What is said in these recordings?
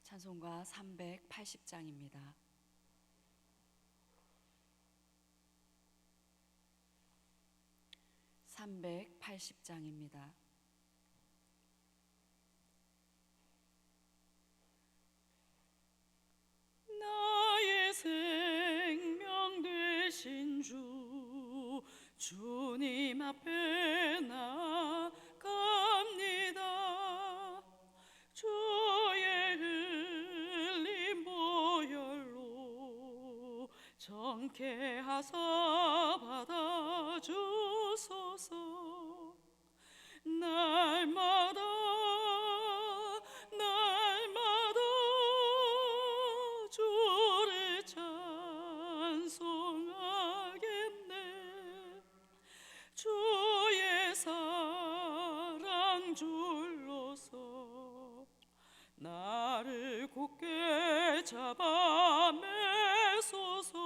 찬송가 380장입니다. 380장입니다. 나의 생명 되신 주 주님 앞에 나갑니다. 주의 흘린 보혈로 정케하사 받아주소서. 날마다 주를 찬송하겠네. 주의 사랑 줄로서 나를 굳게 잡아 매소서.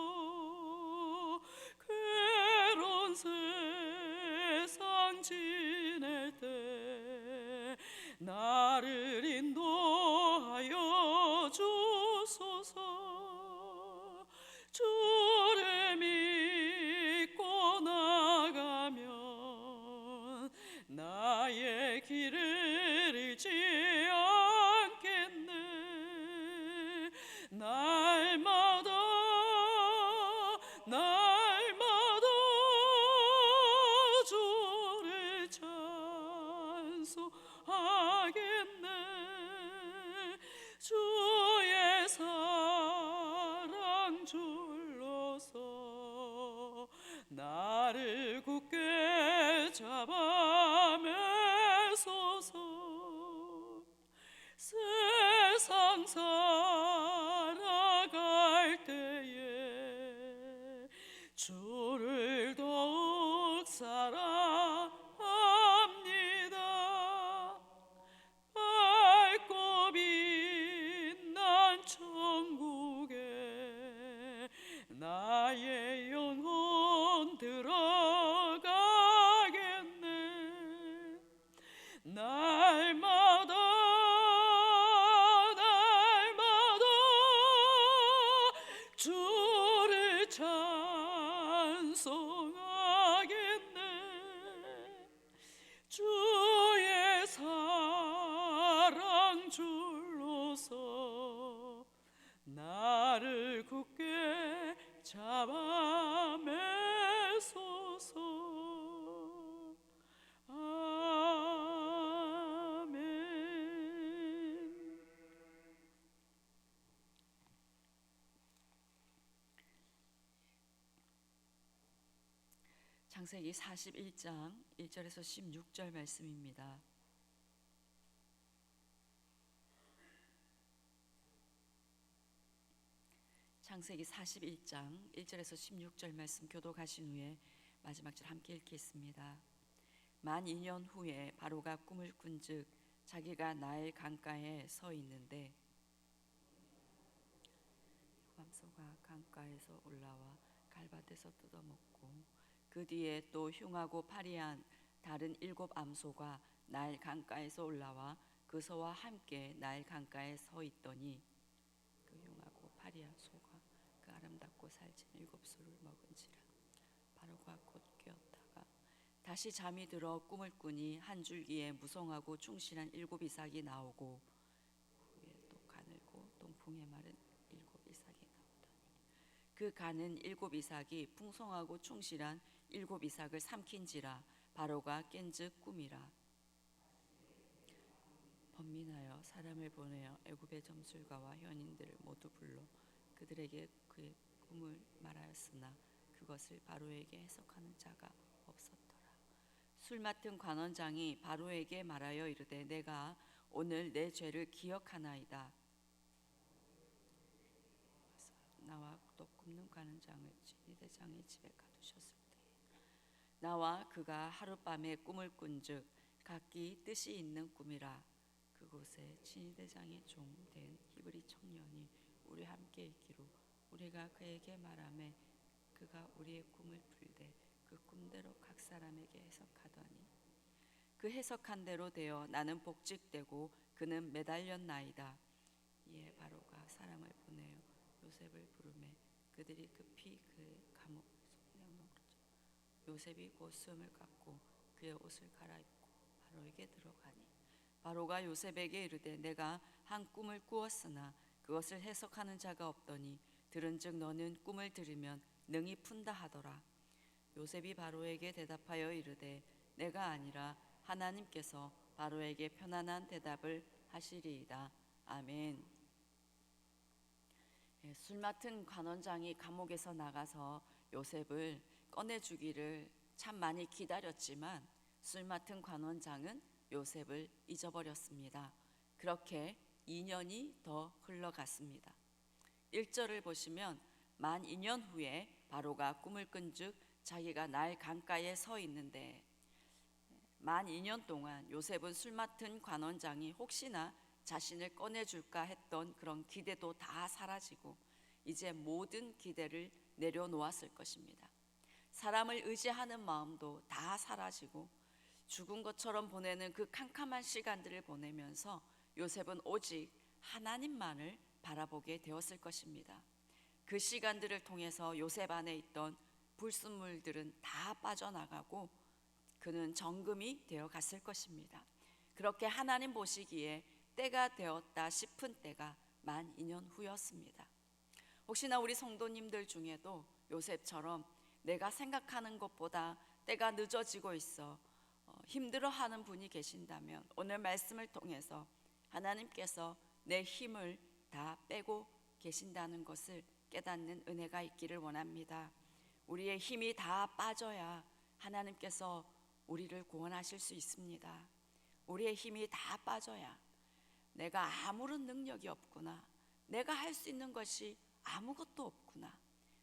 괴로운 세상 지낼 때 나를 인도하여 주소서. 주를 믿고 나가면 나의 길을 잃지 않겠네. 날마다 주를 찬송하겠네. 주의 사랑 줄로서 나를 굳게 잡아 매소서. 세상 살아갈 때에 주를 더욱 사랑합니다. 밝고 빛난 천국에 나의 영혼 들어가겠네. 날마다 주를 찬송하겠네. 주의 사랑 줄로서 나를 굳게 잡아 매소서. 아멘. 창세기 41장 1절에서 16절 말씀입니다. 창세기 41장 1절에서 16절 말씀 교독하신 후에 마지막 절 함께 읽겠습니다. 만 2년 후에 바로가 꿈을 꾼즉 자기가 나일 강가에 서 있는데 밤소가 강가에서 올라와 갈밭에서 뜯어먹고 그 뒤에 또 흉하고 파리한 다른 7 암소가 나일 강가에서 올라와 그 소와 함께 나일 강가에 서 있더니 그 흉하고 파리한 소가 그 아름답고 살찐 7 소를 먹은지라. 바로가 곧 깨었다가 다시 잠이 들어 꿈을 꾸니 한 줄기에 무성하고 충실한 7 이삭이 나오고 후에 또 가늘고 동풍에 마른 7 이삭이 나오더니 그 가는 7 이삭이 풍성하고 충실한 7 이삭을 삼킨지라. 바로가 깬즉 꿈이라. 번민하여 사람을 보내어 애굽의 점술가와 현인들을 모두 불러 그들에게 그의 꿈을 말하였으나 그것을 바로에게 해석하는 자가 없었더라. 술 맡은 관원장이 바로에게 말하여 이르되 내가 오늘 내 죄를 기억하나이다. 나와 또 굽는 관원장을 진위대장의 집에 가두셨을 때에 나와 그가 하룻밤에 꿈을 꾼즉 각기 뜻이 있는 꿈이라. 그곳에 진위대장의 종 된 히브리 청년이 우리 함께 있기로 우리가 그에게 말하매 그가 우리의 꿈을 풀되 그 꿈대로 각 사람에게 해석하더니 그 해석한 대로 되어 나는 복직되고 그는 매달렸나이다. 이에 바로가 사람을 보내어 요셉을 부르매 그들이 급히 그 감옥에서 내어놓으죠. 요셉이 곧 수염을 깎고 그의 옷을 갈아입고 바로에게 들어가니 바로가 요셉에게 이르되 내가 한 꿈을 꾸었으나 그것을 해석하는 자가 없더니 들은즉 너는 꿈을 들으면 능히 푼다 하더라. 요셉이 바로에게 대답하여 이르되 내가 아니라 하나님께서 바로에게 편안한 대답을 하시리이다. 아멘. 술 맡은 관원장이 감옥에서 나가서 요셉을 꺼내주기를 참 많이 기다렸지만 술 맡은 관원장은 요셉을 잊어버렸습니다. 그렇게 2년이 더 흘러갔습니다. 1절을 보시면 만 2년 후에 바로가 꿈을 꾼즉 자기가 나일 강가에 서 있는데 만 2년 동안 요셉은 술 맡은 관원장이 혹시나 자신을 꺼내줄까 했던 그런 기대도 다 사라지고 이제 모든 기대를 내려놓았을 것입니다. 사람을 의지하는 마음도 다 사라지고 죽은 것처럼 보내는 그 캄캄한 시간들을 보내면서 요셉은 오직 하나님만을 바라보게 되었을 것입니다. 그 시간들을 통해서 요셉 안에 있던 불순물들은 다 빠져나가고 그는 정금이 되어 갔을 것입니다. 그렇게 하나님 보시기에 때가 되었다 싶은 때가 만 2년 후였습니다. 혹시나 우리 성도님들 중에도 요셉처럼 내가 생각하는 것보다 때가 늦어지고 있어 힘들어하는 분이 계신다면 오늘 말씀을 통해서 하나님께서 내 힘을 다 빼고 계신다는 것을 깨닫는 은혜가 있기를 원합니다. 우리의 힘이 다 빠져야 하나님께서 우리를 구원하실 수 있습니다. 우리의 힘이 다 빠져야 내가 아무런 능력이 없구나, 내가 할 수 있는 것이 아무것도 없구나,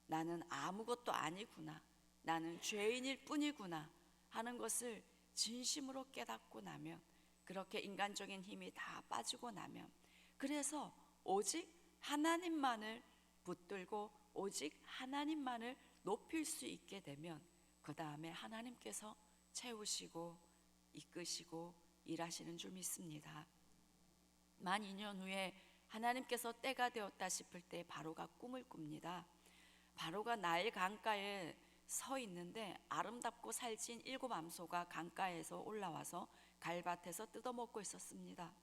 나는 아무것도 아니구나, 나는 죄인일 뿐이구나 하는 것을 진심으로 깨닫고 나면, 그렇게 인간적인 힘이 다 빠지고 나면, 그래서 오직 하나님만을 붙들고 오직 하나님만을 높일 수 있게 되면 그 다음에 하나님께서 채우시고 이끄시고 일하시는 줄 믿습니다. 만 2년 후에 하나님께서 때가 되었다 싶을 때 바로가 꿈을 꿉니다. 바로가 나일 강가에 서 있는데 아름답고 살찐 7 암소가 강가에서 올라와서 갈밭에서 뜯어먹고 있었습니다.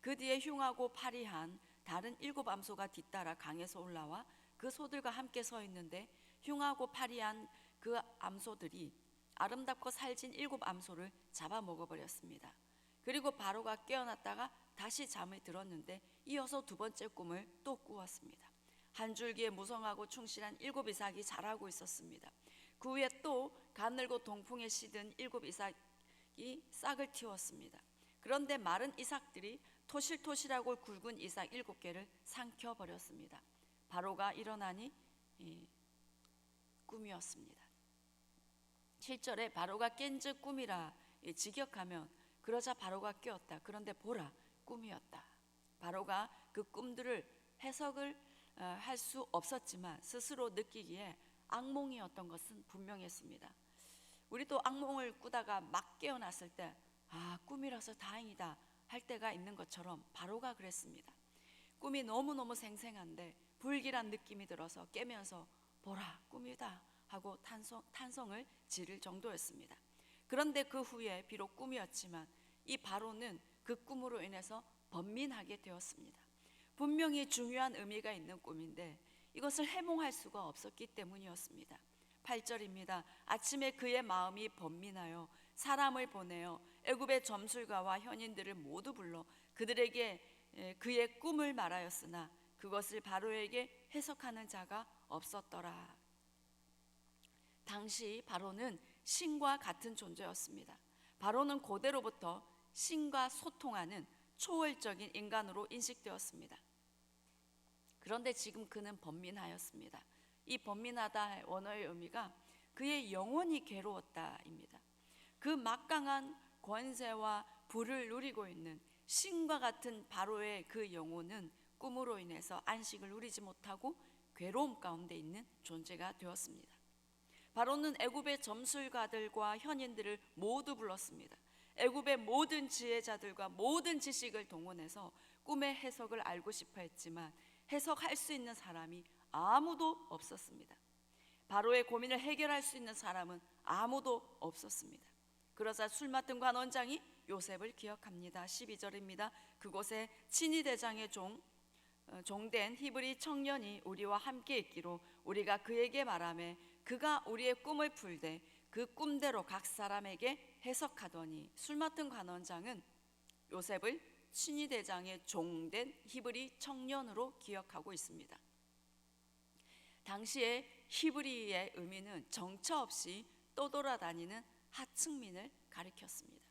그 뒤에 흉하고 파리한 다른 7 암소가 뒤따라 강에서 올라와 그 소들과 함께 서 있는데 흉하고 파리한 그 암소들이 아름답고 살찐 7 암소를 잡아 먹어버렸습니다. 그리고 바로가 깨어났다가 다시 잠을 들었는데 이어서 두 번째 꿈을 또 꾸었습니다. 한 줄기에 무성하고 충실한 7 이삭이 자라고 있었습니다. 그 후에 또 가늘고 동풍에 시든 7 이삭이 싹을 틔웠습니다. 그런데 마른 이삭들이 토실토실하고 굵은 이삭 7개를 삼켜버렸습니다. 바로가 일어나니 꿈이었습니다. 7절에 바로가 깬즉 꿈이라 직역하면 그러자 바로가 깨었다. 그런데 보라, 꿈이었다. 바로가 그 꿈들을 해석을 할 수 없었지만 스스로 느끼기에 악몽이었던 것은 분명했습니다. 우리도 악몽을 꾸다가 막 깨어났을 때 꿈이라서 다행이다 할 때가 있는 것처럼 바로가 그랬습니다. 꿈이 너무너무 생생한데 불길한 느낌이 들어서 깨면서 보라, 꿈이다 하고 탄성을 지를 정도였습니다. 그런데 그 후에 비록 꿈이었지만 이 바로는 그 꿈으로 인해서 번민하게 되었습니다. 분명히 중요한 의미가 있는 꿈인데 이것을 해몽할 수가 없었기 때문이었습니다. 8절입니다. 아침에 그의 마음이 번민하여 사람을 보내어 애굽의 점술가와 현인들을 모두 불러 그들에게 그의 꿈을 말하였으나 그것을 바로에게 해석하는 자가 없었더라. 당시 바로는 신과 같은 존재였습니다. 바로는 고대로부터 신과 소통하는 초월적인 인간으로 인식되었습니다. 그런데 지금 그는 번민하였습니다. 이 번민하다의 원어의 의미가 그의 영혼이 괴로웠다입니다. 그 막강한 권세와 부를 누리고 있는 신과 같은 바로의 그 영혼은 꿈으로 인해서 안식을 누리지 못하고 괴로움 가운데 있는 존재가 되었습니다. 바로는 애굽의 점술가들과 현인들을 모두 불렀습니다. 애굽의 모든 지혜자들과 모든 지식을 동원해서 꿈의 해석을 알고 싶어 했지만 해석할 수 있는 사람이 아무도 없었습니다. 바로의 고민을 해결할 수 있는 사람은 아무도 없었습니다. 그러자 술 맡은 관원장이 요셉을 기억합니다. 12절입니다. 그곳에 친위대장의 종된 히브리 청년이 우리와 함께 있기로 우리가 그에게 말하매 그가 우리의 꿈을 풀되 그 꿈대로 각 사람에게 해석하더니. 술 맡은 관원장은 요셉을 친위대장의 종된 히브리 청년으로 기억하고 있습니다. 당시에 히브리의 의미는 정처 없이 떠돌아다니는 하층민을 가리켰습니다.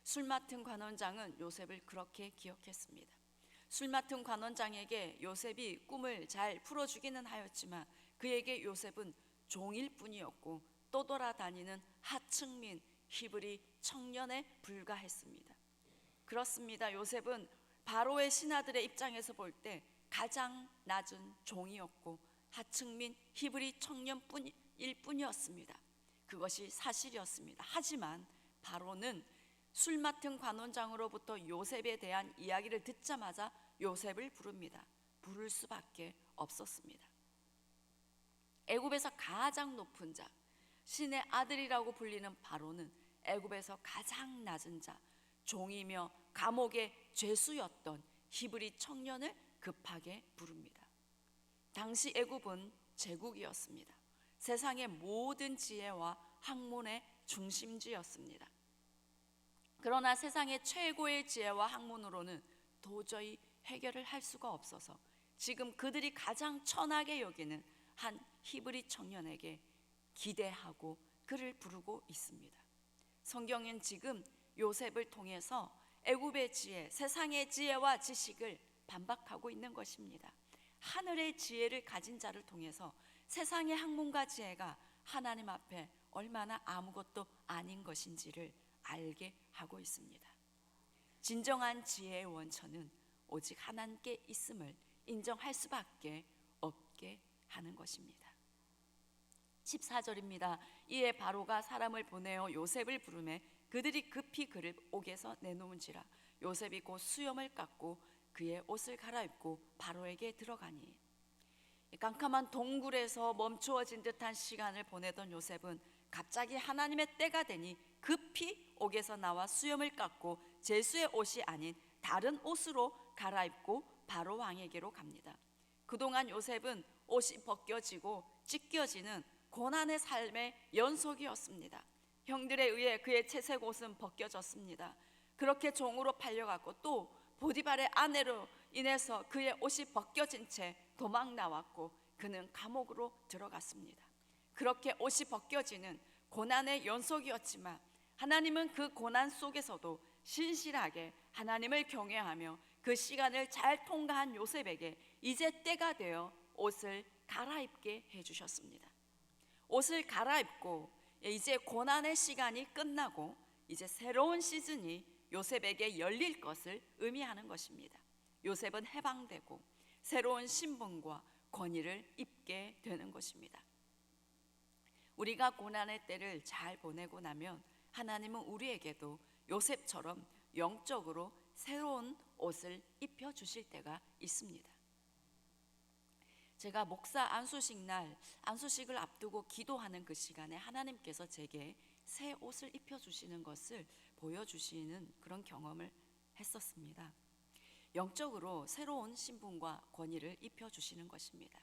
술 맡은 관원장은 요셉을 그렇게 기억했습니다. 술 맡은 관원장에게 요셉이 꿈을 잘 풀어주기는 하였지만 그에게 요셉은 종일 뿐이었고 떠돌아다니는 하층민 히브리 청년에 불과했습니다. 그렇습니다. 요셉은 바로의 신하들의 입장에서 볼 때 가장 낮은 종이었고 하층민 히브리 청년일 뿐이었습니다. 그것이 사실이었습니다. 하지만 바로는 술 맡은 관원장으로부터 요셉에 대한 이야기를 듣자마자 요셉을 부릅니다. 부를 수밖에 없었습니다. 애굽에서 가장 높은 자, 신의 아들이라고 불리는 바로는 애굽에서 가장 낮은 자, 종이며 감옥의 죄수였던 히브리 청년을 급하게 부릅니다. 당시 애굽은 제국이었습니다. 세상의 모든 지혜와 학문의 중심지였습니다. 그러나 세상의 최고의 지혜와 학문으로는 도저히 해결을 할 수가 없어서 지금 그들이 가장 천하게 여기는 한 히브리 청년에게 기대하고 그를 부르고 있습니다. 성경은 지금 요셉을 통해서 애굽의 지혜, 세상의 지혜와 지식을 반박하고 있는 것입니다. 하늘의 지혜를 가진 자를 통해서 세상의 학문과 지혜가 하나님 앞에 얼마나 아무것도 아닌 것인지를 알게 하고 있습니다. 진정한 지혜의 원천은 오직 하나님께 있음을 인정할 수밖에 없게 하는 것입니다. 14절입니다. 이에 바로가 사람을 보내어 요셉을 부르매 그들이 급히 그를 옥에서 내놓은지라. 요셉이 곧 수염을 깎고 그의 옷을 갈아입고 바로에게 들어가니. 깜깜한 동굴에서 멈추어진 듯한 시간을 보내던 요셉은 갑자기 하나님의 때가 되니 급히 옥에서 나와 수염을 깎고 제수의 옷이 아닌 다른 옷으로 갈아입고 바로 왕에게로 갑니다. 그동안 요셉은 옷이 벗겨지고 찢겨지는 고난의 삶의 연속이었습니다. 형들에 의해 그의 채색 옷은 벗겨졌습니다. 그렇게 종으로 팔려갔고 또 보디발의 아내로 인해서 그의 옷이 벗겨진 채 도망 나왔고 그는 감옥으로 들어갔습니다. 그렇게 옷이 벗겨지는 고난의 연속이었지만 하나님은 그 고난 속에서도 신실하게 하나님을 경외하며 그 시간을 잘 통과한 요셉에게 이제 때가 되어 옷을 갈아입게 해주셨습니다. 옷을 갈아입고 이제 고난의 시간이 끝나고 이제 새로운 시즌이 요셉에게 열릴 것을 의미하는 것입니다. 요셉은 해방되고 새로운 신분과 권위를 입게 되는 것입니다. 우리가 고난의 때를 잘 보내고 나면 하나님은 우리에게도 요셉처럼 영적으로 새로운 옷을 입혀주실 때가 있습니다. 제가 목사 안수식을 앞두고 기도하는 그 시간에 하나님께서 제게 새 옷을 입혀주시는 것을 보여주시는 그런 경험을 했었습니다. 영적으로 새로운 신분과 권위를 입혀주시는 것입니다.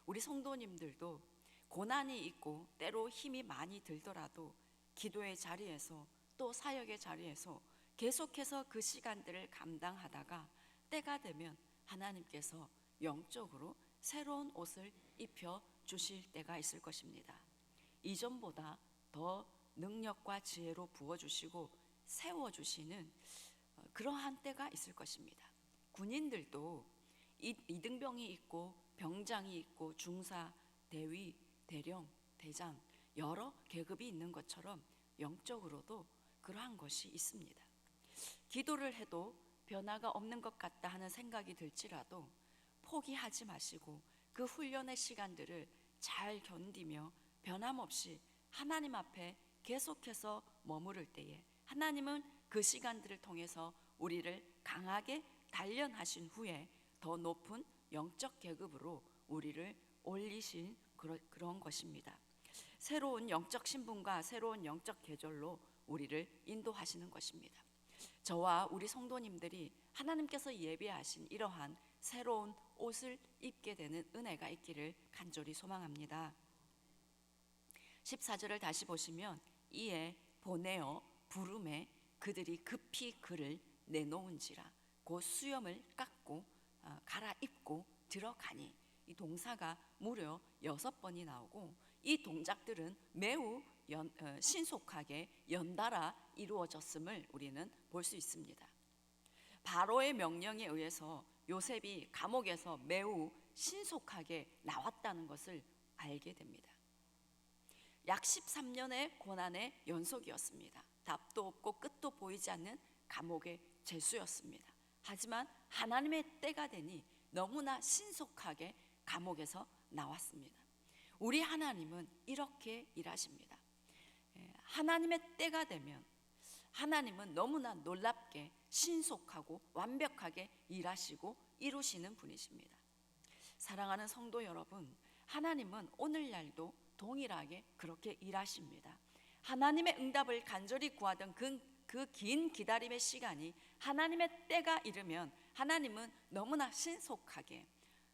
우리 성도님들도 고난이 있고 때로 힘이 많이 들더라도 기도의 자리에서 또 사역의 자리에서 계속해서 그 시간들을 감당하다가 때가 되면 하나님께서 영적으로 새로운 옷을 입혀주실 때가 있을 것입니다. 이전보다 더 능력과 지혜로 부어주시고 세워주시는 그러한 때가 있을 것입니다. 군인들도 이등병이 있고 병장이 있고 중사, 대위, 대령, 대장 여러 계급이 있는 것처럼 영적으로도 그러한 것이 있습니다. 기도를 해도 변화가 없는 것 같다 하는 생각이 들지라도 포기하지 마시고 그 훈련의 시간들을 잘 견디며 변함없이 하나님 앞에 계속해서 머무를 때에 하나님은 그 시간들을 통해서 우리를 강하게 단련하신 후에 더 높은 영적 계급으로 우리를 올리신 그런 것입니다. 새로운 영적 신분과 새로운 영적 계절로 우리를 인도하시는 것입니다. 저와 우리 성도님들이 하나님께서 예비하신 이러한 새로운 옷을 입게 되는 은혜가 있기를 간절히 소망합니다. 14절을 다시 보시면 이에 보내어 부름에 그들이 급히 그를 내놓은지라 곧 수염을 깎고 갈아입고 들어가니, 이 동사가 무려 6번이 나오고 이 동작들은 매우 신속하게 연달아 이루어졌음을 우리는 볼 수 있습니다. 바로의 명령에 의해서 요셉이 감옥에서 매우 신속하게 나왔다는 것을 알게 됩니다. 약 13년의 고난의 연속이었습니다. 답도 없고 끝도 보이지 않는 감옥의 죄수였습니다. 하지만 하나님의 때가 되니 너무나 신속하게 감옥에서 나왔습니다. 우리 하나님은 이렇게 일하십니다. 하나님의 때가 되면 하나님은 너무나 놀랍게 신속하고 완벽하게 일하시고 이루시는 분이십니다. 사랑하는 성도 여러분, 하나님은 오늘날도 동일하게 그렇게 일하십니다. 하나님의 응답을 간절히 구하던 그 긴 기다림의 시간이 하나님의 때가 이르면 하나님은 너무나 신속하게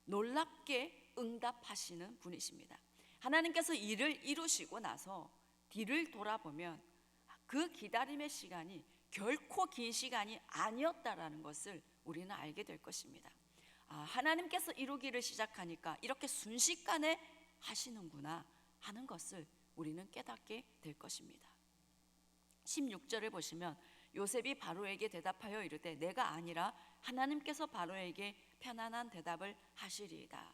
놀랍게 응답하시는 분이십니다. 하나님께서 일을 이루시고 나서 뒤를 돌아보면 그 기다림의 시간이 결코 긴 시간이 아니었다라는 것을 우리는 알게 될 것입니다. 하나님께서 이루기를 시작하니까 이렇게 순식간에 하시는구나 하는 것을 우리는 깨닫게 될 것입니다. 16절을 보시면 요셉이 바로에게 대답하여 이르되 내가 아니라 하나님께서 바로에게 편안한 대답을 하시리이다.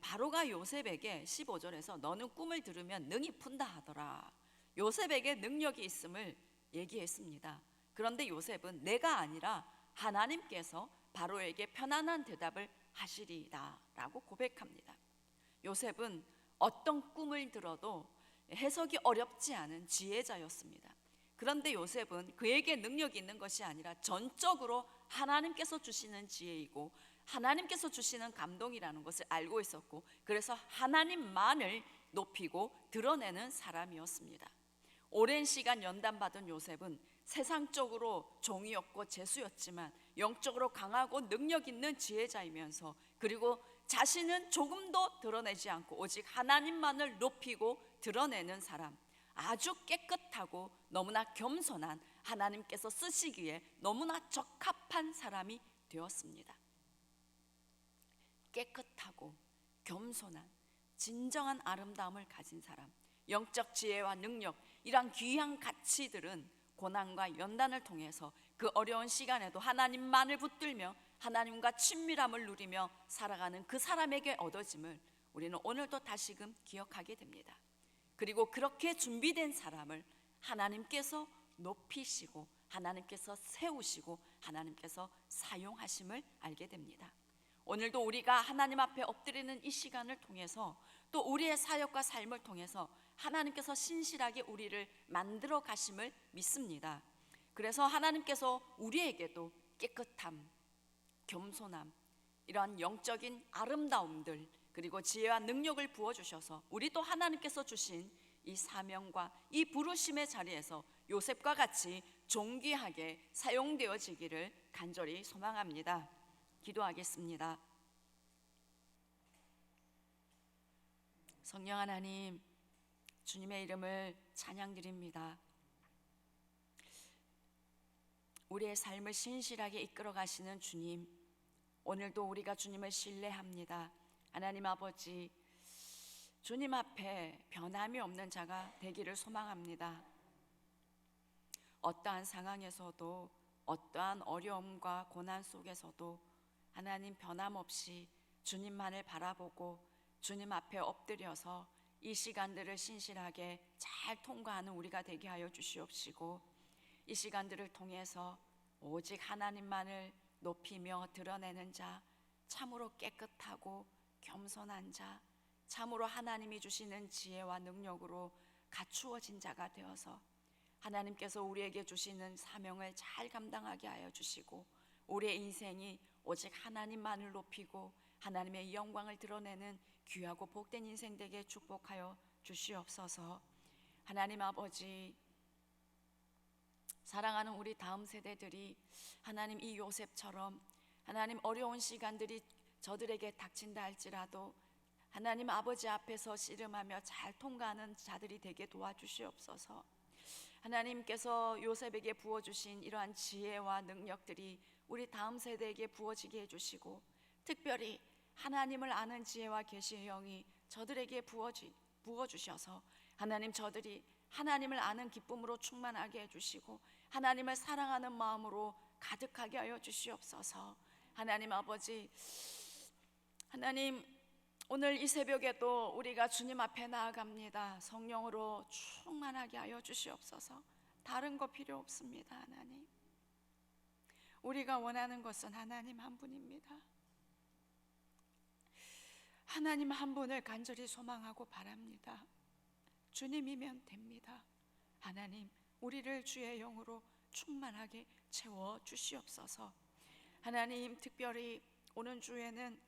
바로가 요셉에게 15절에서 너는 꿈을 들으면 능히 푼다 하더라. 요셉에게 능력이 있음을 얘기했습니다. 그런데 요셉은 내가 아니라 하나님께서 바로에게 편안한 대답을 하시리이다 라고 고백합니다. 요셉은 어떤 꿈을 들어도 해석이 어렵지 않은 지혜자였습니다. 그런데 요셉은 그에게 능력이 있는 것이 아니라 전적으로 하나님께서 주시는 지혜이고 하나님께서 주시는 감동이라는 것을 알고 있었고, 그래서 하나님만을 높이고 드러내는 사람이었습니다. 오랜 시간 연단받은 요셉은 세상적으로 종이었고 죄수였지만 영적으로 강하고 능력 있는 지혜자이면서, 그리고 자신은 조금도 드러내지 않고 오직 하나님만을 높이고 드러내는 사람, 아주 깨끗하고 너무나 겸손한, 하나님께서 쓰시기에 너무나 적합한 사람이 되었습니다. 깨끗하고 겸손한 진정한 아름다움을 가진 사람, 영적 지혜와 능력, 이러한 귀한 가치들은 고난과 연단을 통해서 그 어려운 시간에도 하나님만을 붙들며 하나님과 친밀함을 누리며 살아가는 그 사람에게 얻어짐을 우리는 오늘도 다시금 기억하게 됩니다. 그리고 그렇게 준비된 사람을 하나님께서 높이시고 하나님께서 세우시고 하나님께서 사용하심을 알게 됩니다. 오늘도 우리가 하나님 앞에 엎드리는 이 시간을 통해서 또 우리의 사역과 삶을 통해서 하나님께서 신실하게 우리를 만들어 가심을 믿습니다. 그래서 하나님께서 우리에게도 깨끗함, 겸손함, 이러한 영적인 아름다움들, 그리고 지혜와 능력을 부어주셔서 우리도 하나님께서 주신 이 사명과 이 부르심의 자리에서 요셉과 같이 존귀하게 사용되어지기를 간절히 소망합니다. 기도하겠습니다. 성령 하나님, 주님의 이름을 찬양드립니다. 우리의 삶을 신실하게 이끌어 가시는 주님, 오늘도 우리가 주님을 신뢰합니다. 하나님 아버지, 주님 앞에 변함이 없는 자가 되기를 소망합니다. 어떠한 상황에서도, 어떠한 어려움과 고난 속에서도 하나님 변함없이 주님만을 바라보고 주님 앞에 엎드려서 이 시간들을 신실하게 잘 통과하는 우리가 되게 하여 주시옵시고, 이 시간들을 통해서 오직 하나님만을 높이며 드러내는 자, 참으로 깨끗하고 겸손한 자, 참으로 하나님이 주시는 지혜와 능력으로 갖추어진 자가 되어서 하나님께서 우리에게 주시는 사명을 잘 감당하게 하여 주시고, 우리의 인생이 오직 하나님만을 높이고 하나님의 영광을 드러내는 귀하고 복된 인생 되게 축복하여 주시옵소서. 하나님 아버지, 사랑하는 우리 다음 세대들이 하나님 이 요셉처럼 하나님 어려운 시간들이 저들에게 닥친다 할지라도 하나님 아버지 앞에서 씨름하며 잘 통과하는 자들이 되게 도와주시옵소서. 하나님께서 요셉에게 부어주신 이러한 지혜와 능력들이 우리 다음 세대에게 부어지게 해주시고, 특별히 하나님을 아는 지혜와 계시의 영이 저들에게 부어주셔서 하나님 저들이 하나님을 아는 기쁨으로 충만하게 해주시고 하나님을 사랑하는 마음으로 가득하게 하여 주시옵소서. 하나님 아버지, 하나님 오늘 이 새벽에도 우리가 주님 앞에 나아갑니다. 성령으로 충만하게 하여 주시옵소서. 다른 거 필요 없습니다. 하나님, 우리가 원하는 것은 하나님 한 분입니다. 하나님 한 분을 간절히 소망하고 바랍니다. 주님이면 됩니다. 하나님, 우리를 주의 영으로 충만하게 채워 주시옵소서. 하나님, 특별히 오는 주에는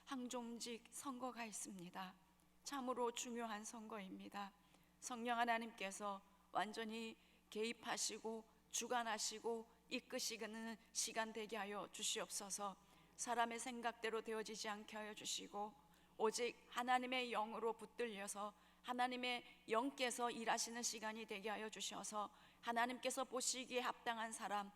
항종직 선거가 있습니다. 참으로 중요한 선거입니다. 성령 하나님께서 완전히 개입하시고 주관하시고 이끄시는 시간 되게 하여 주시옵소서. 사람의 생각대로 되어지지 않게 하여 주시고 오직 하나님의 영으로 붙들려서 하나님의 영께서 일하시는 시간이 되게 하여 주셔서 하나님께서 보시기에 합당한 사람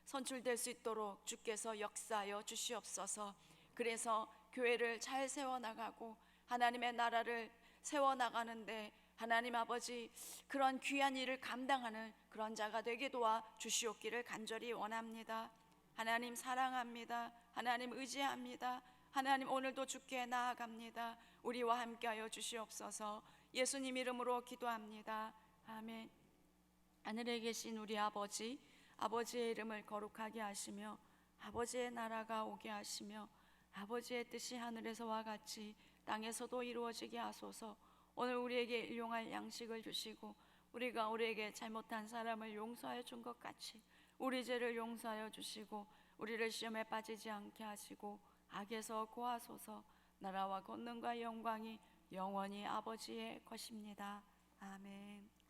선출될 수 있도록 주께서 역사하여 주시옵소서. 그래서 교회를 잘 세워나가고 하나님의 나라를 세워나가는데 하나님 아버지 그런 귀한 일을 감당하는 그런 자가 되게 도와 주시옵기를 간절히 원합니다. 하나님 사랑합니다. 하나님 의지합니다. 하나님 오늘도 주께 나아갑니다. 우리와 함께하여 주시옵소서. 예수님 이름으로 기도합니다. 아멘. 하늘에 계신 우리 아버지, 아버지의 이름을 거룩하게 하시며 아버지의 나라가 오게 하시며 아버지의 뜻이 하늘에서와 같이 땅에서도 이루어지게 하소서. 오늘 우리에게 일용할 양식을 주시고 우리가 우리에게 잘못한 사람을 용서하여 준 것 같이 우리 죄를 용서하여 주시고 우리를 시험에 빠지지 않게 하시고 악에서 구하소서. 나라와 권능과 영광이 영원히 아버지의 것입니다. 아멘.